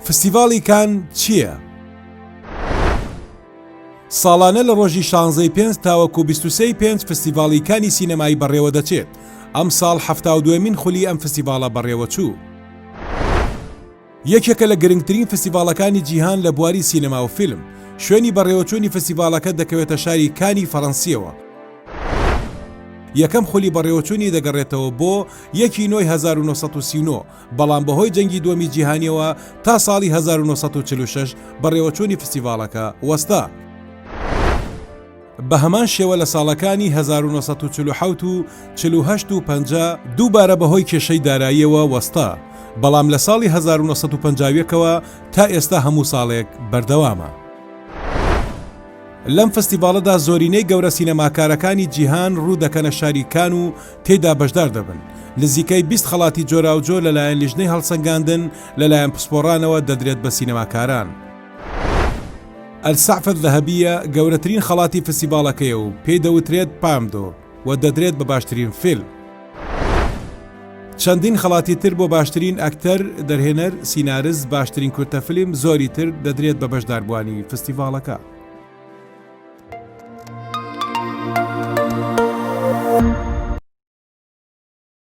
فستیڤاڵی کان چییە؟ ساڵانە لە ڕۆژی 16 پێنج تاوەکو 23 پێنج فستیڤاڵی کانی سینەمایی بەڕێوە دەچێت. ئەم ساڵ 72مین خولی ئەم فستیڤاڵە بەڕێوە چوو. یەکێکە لە گرنگترین فستیڤاڵەکانی جیهان لە بواری سینەما و فیلم. شوێنی بەڕێوەچوونی فستیڤاڵەکە دەکەوێتە شاری کانی فەڕەنسیەوە. یەکەم خولی بەڕێوەچوونی دەگەڕێتەوە بۆ 1 نۆی 1939 بەڵام بەهۆی جەنگی دووەمی جیهانیەوە تا ساڵی 1946 بەڕێوەچوونی فستیڤاڵەکە وەستا. بە هەمان شێوە لە ساڵەکانی 1947 و 48 و 50 دووبارە بەهۆی کێشەی داراییەوە وەستا، بەڵام لە ساڵی 1950ەوە تا ئێستا هەموو ساڵێک بەردەوامە. لەم فستیڤاڵەدا زۆرینەی گەورە سینەماکارەکانی جیهان ڕوو دەکەنە شاری کان و تێدا بەشدار دەبن. نزیکەی 20 خەڵاتی جۆراوجۆ لەلایەن لیژنەی هەڵسەنگاندن لەلایەن پسپۆڕانەوە دەدرێت بە سینەماکاران. ئەلسەعفە الذەهەبیە گەورەترین خەڵاتی فستیڤاڵەکەیە و پێی دەوترێت پامدۆ و دەدرێت بە باشترین فیلم. چەندین خەڵاتی تر بۆ باشترین ئەکتەر، دەرهێنەر، سینارز، باشترین کورتەفیلم زۆری تر دەدرێت بە بەشداربوانی فستیڤاڵەکە.